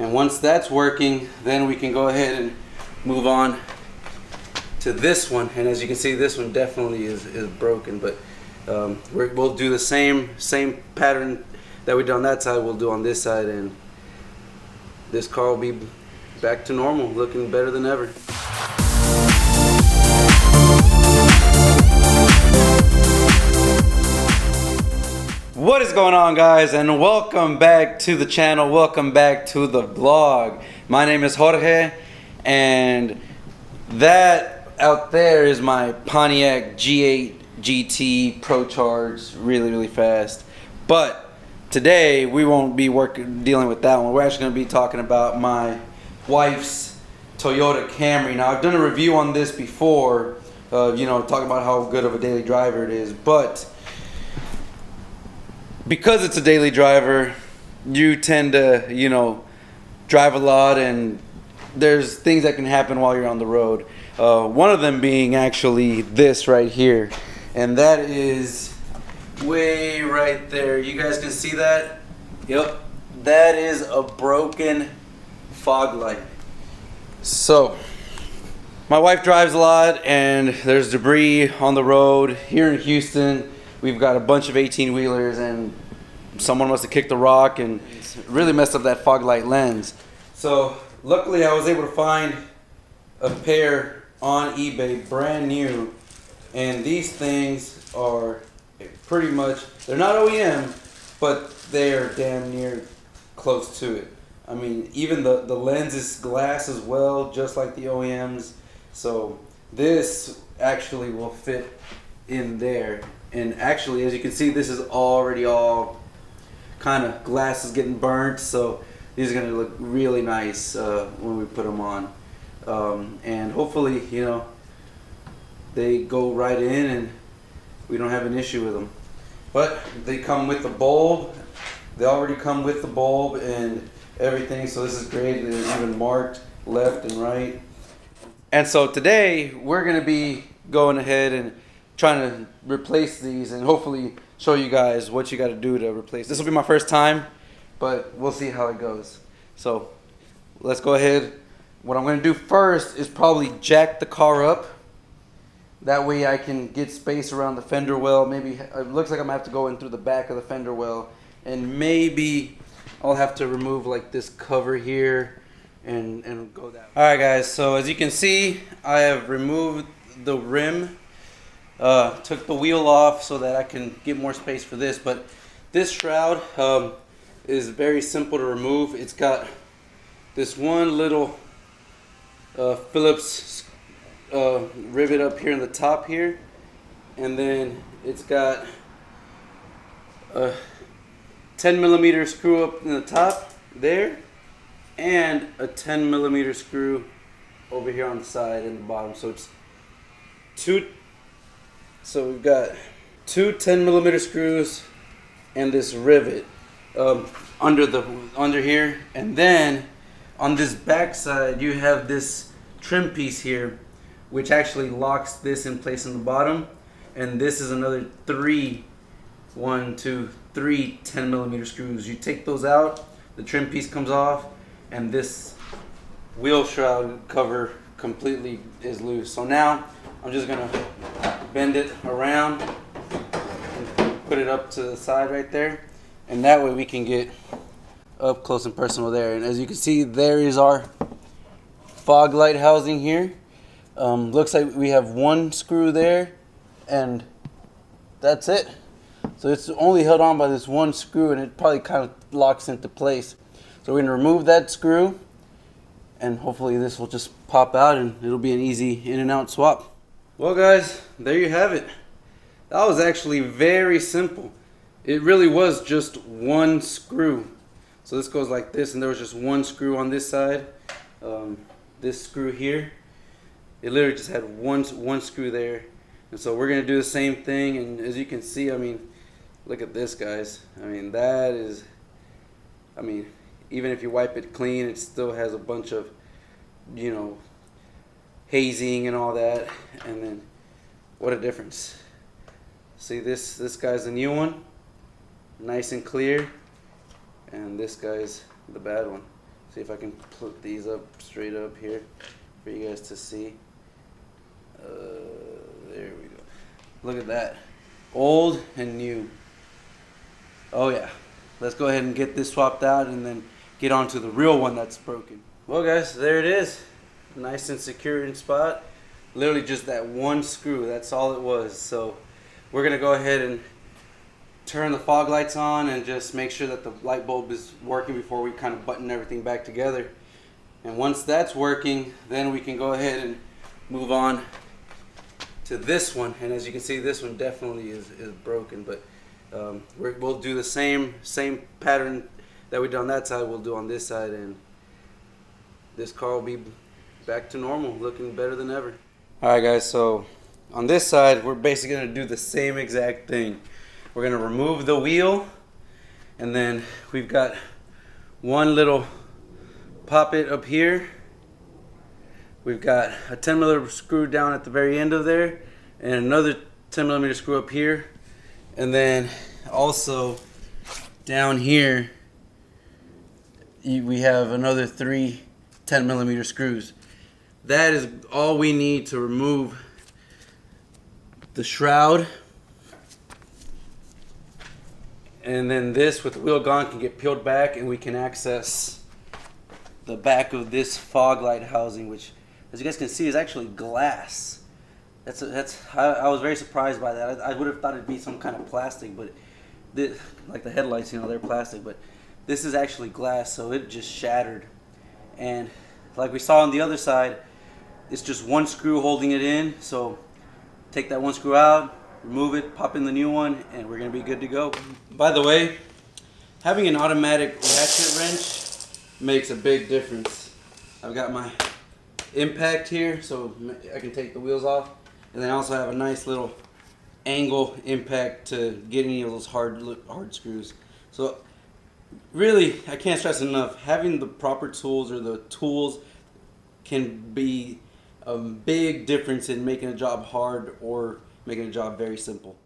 And once that's working, then we can go ahead and move on to this one. And as you can see, this one definitely is broken, but we'll do the same pattern that we did on that side, we'll do on this side, and this car will be back to normal, looking better than ever. What is going on, guys, and welcome back to the channel, welcome back to the vlog. My name is Jorge, and that out there is my Pontiac G8 GT Pro Charge, really fast. But today we won't be dealing with that one. We're actually going to be talking about my wife's Toyota Camry. Now, I've done a review on this before, you know, talking about how good of a daily driver it is, but because it's a daily driver, you tend to, you know, drive a lot, and there's things that can happen while you're on the road. One of them being actually this right here, and that is way right there. You guys can see that? Yep, that is a broken fog light. So my wife drives a lot, and there's debris on the road here in Houston. We've got a bunch of 18-wheelers, and someone must have kicked a rock and really messed up that fog light lens. So luckily I was able to find a pair on eBay, brand new, and these things are pretty much, they're not OEM, but they're damn near close to it. I mean, even the lens is glass as well, just like the OEMs. So this actually will fit in there. And actually, as you can see, this is already all kind of glass is getting burnt, so these are going to look really nice when we put them on. And hopefully, you know, they go right in and we don't have an issue with them. But they come with the bulb. They already come with the bulb and everything, so this is great. They're even marked left and right. And so today we're going to be going ahead and trying to replace these, and hopefully show you guys what you got to do to replace. This will be my first time, but we'll see how it goes. So let's go ahead. What I'm going to do first is probably jack the car up. That way I can get space around the fender well. Maybe it looks like I'm going to have to go in through the back of the fender well, and maybe I'll have to remove like this cover here and go that way. Alright guys, so as you can see, I have removed the rim. Took the wheel off so that I can get more space for this, but this shroud is very simple to remove. It's got this one little Phillips rivet up here in the top here, and then it's got a 10mm screw up in the top there, and a 10mm screw over here on the side and the bottom. So it's So we've got two 10mm screws and this rivet under here, and then on this back side you have this trim piece here, which actually locks this in place in the bottom, and this is another three 10mm screws. You take those out, the trim piece comes off, and this wheel shroud cover completely is loose. So now I'm just gonna bend it around and put it up to the side right there, and that way we can get up close and personal there. And as you can see, there is our fog light housing here. Looks like we have one screw there, and that's it. So it's only held on by this one screw, and it probably kind of locks into place. So we're going to remove that screw, and hopefully this will just pop out and it'll be an easy in and out swap. Well guys, there you have it. That was actually very simple. It really was just one screw. So this goes like this, and there was just one screw on this side. This screw here, it literally just had one screw there. And so we're gonna do the same thing, and as you can see, I mean, look at this guys. I mean, that is, I mean, even if you wipe it clean, it still has a bunch of, you know, hazing and all that. And then what a difference. See, this guy's the new one, nice and clear, and this guy's the bad one. See if I can put these up straight up here for you guys to see. There we go. Look at that. Old and new. Oh yeah. Let's go ahead and get this swapped out and then get on to the real one that's broken. Well guys, there it is. Nice and secure in spot. Literally just that one screw. That's all it was. So we're going to go ahead and turn the fog lights on and just make sure that the light bulb is working before we kind of button everything back together. And once that's working, then we can go ahead and move on to this one. And as you can see, this one definitely is broken, but we'll do the same pattern that we did on that side, we'll do on this side, and this car will be back to normal, looking better than ever. Alright guys, so on this side we're basically going to do the same exact thing. We're going to remove the wheel, and then we've got one little poppet up here. We've got a 10mm screw down at the very end of there, and another 10mm screw up here, and then also down here we have another 3 10mm screws. That is all we need to remove the shroud. And then this, with the wheel gone, can get peeled back and we can access the back of this fog light housing, which, as you guys can see, is actually glass. I was very surprised by that. I would have thought it'd be some kind of plastic, but like the headlights, you know, they're plastic, but this is actually glass, so it just shattered. And like we saw on the other side, it's just one screw holding it in. So take that one screw out, remove it, pop in the new one, and we're gonna be good to go. By the way, having an automatic ratchet wrench makes a big difference. I've got my impact here so I can take the wheels off, and then I also have a nice little angle impact to get any of those hard screws. So really, I can't stress enough, having the proper tools, or the tools, can be a big difference in making a job hard or making a job very simple.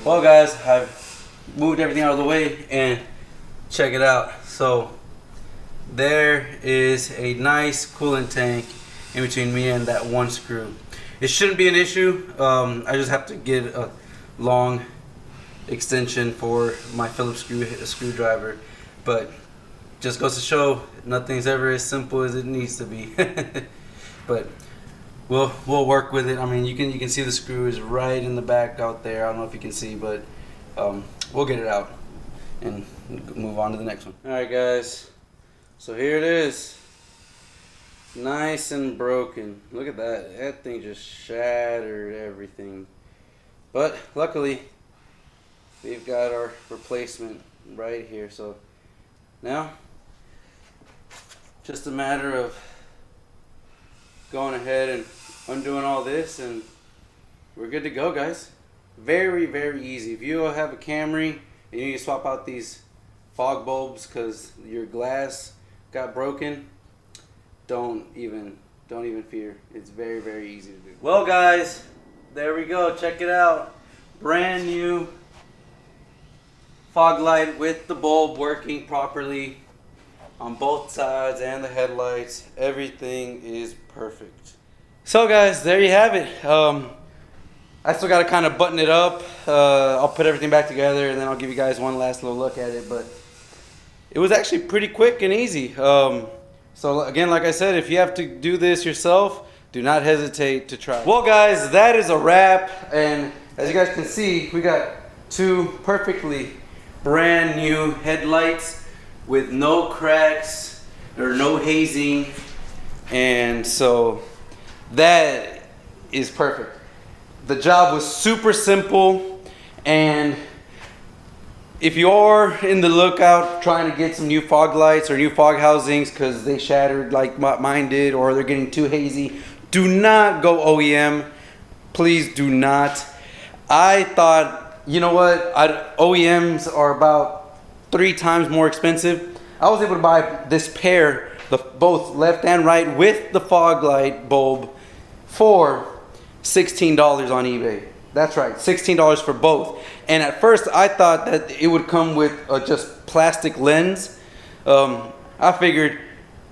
Well guys, I've moved everything out of the way, and check it out. So there is a nice coolant tank in between me and that one screw. It shouldn't be an issue. I just have to get a long extension for my Phillips screwdriver, but just goes to show nothing's ever as simple as it needs to be. But we'll work with it. I mean, you can see the screw is right in the back out there. I don't know if you can see, but we'll get it out and move on to the next one. All right guys, so here it is, nice and broken. Look at that. That thing just shattered everything. But luckily, we've got our replacement right here. So now, just a matter of going ahead and undoing all this, and we're good to go, guys. Very, very easy. If you have a Camry and you need to swap out these fog bulbs because your glass got broken, don't even fear. It's very, very easy to do. Well guys, there we go. Check it out. Brand new fog light with the bulb working properly on both sides and the headlights. Everything is perfect. So guys, there you have it. I still got to kind of button it up. I'll put everything back together, and then I'll give you guys one last little look at it. But it was actually pretty quick and easy. So again, like I said, if you have to do this yourself, do not hesitate to try. Well guys, that is a wrap. And as you guys can see, we got two perfectly brand new headlights with no cracks or no hazing. And so that is perfect. The job was super simple, and if you are in the lookout trying to get some new fog lights or new fog housings because they shattered like mine did, or they're getting too hazy, do not go OEM. Please do not. I thought, you know what, OEMs are about 3 times more expensive. I was able to buy this pair, both left and right, with the fog light bulb for $16 on eBay. That's right, $16 for both. And at first I thought that it would come with just plastic lens. I figured,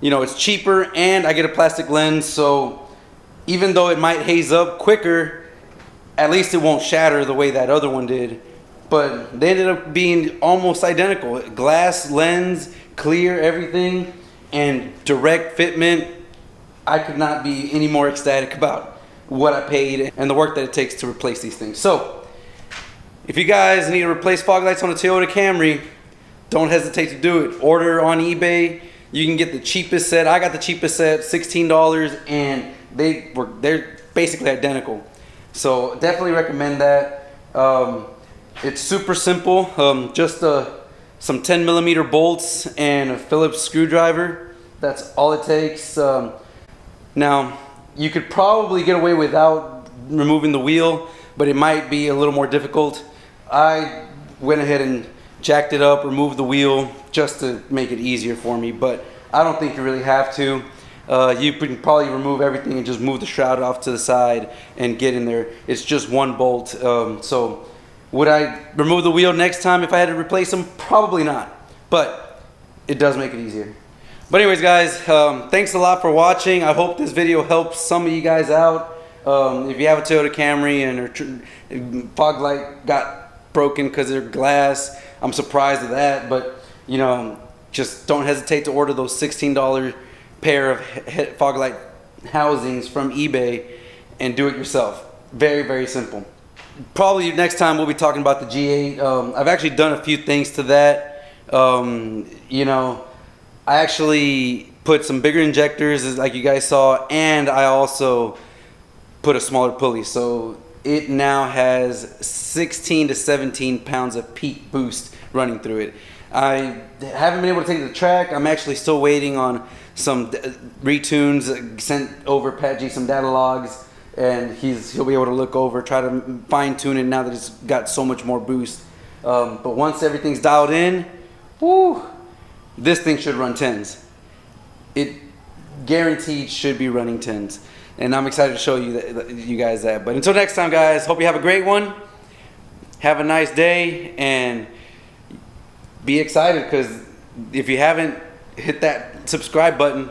you know, it's cheaper and I get a plastic lens, so even though it might haze up quicker, at least it won't shatter the way that other one did. But they ended up being almost identical. Glass lens, clear, everything, and direct fitment. I could not be any more ecstatic about what I paid and the work that it takes to replace these things. So if you guys need to replace fog lights on a Toyota Camry, don't hesitate to do it. Order on eBay. You can get the cheapest set. I got the cheapest set, $16, and they're basically identical. So definitely recommend that. It's super simple. Just some 10mm bolts and a Phillips screwdriver. That's all it takes. Now, you could probably get away without removing the wheel, but it might be a little more difficult. I went ahead and jacked it up, removed the wheel just to make it easier for me, but I don't think you really have to. You can probably remove everything and just move the shroud off to the side and get in there. It's just one bolt. So would I remove the wheel next time if I had to replace them? Probably not, but it does make it easier. But anyways, guys, thanks a lot for watching. I hope this video helps some of you guys out. If you have a Toyota Camry and your fog light got broken because they're glass, I'm surprised at that. But, you know, just don't hesitate to order those $16 pair of fog light housings from eBay and do it yourself. Very, very simple. Probably next time we'll be talking about the G8. I've actually done a few things to that. You know, I actually put some bigger injectors, like you guys saw, and I also put a smaller pulley. So it now has 16 to 17 pounds of peak boost running through it. I haven't been able to take it to the track. I'm actually still waiting on some retunes, sent over Pat G some data logs, and he'll be able to look over, try to fine tune it now that it's got so much more boost. But once everything's dialed in, whoo, this thing should run 10s. It guaranteed should be running 10s. And I'm excited to show you guys that. But until next time, guys, hope you have a great one. Have a nice day and be excited, because if you haven't hit that subscribe button,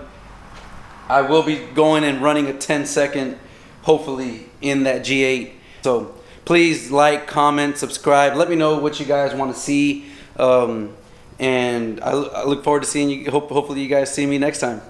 I will be going and running a 10-second, hopefully, in that G8. So please like, comment, subscribe. Let me know what you guys want to see. And I look forward to seeing you. Hopefully you guys see me next time.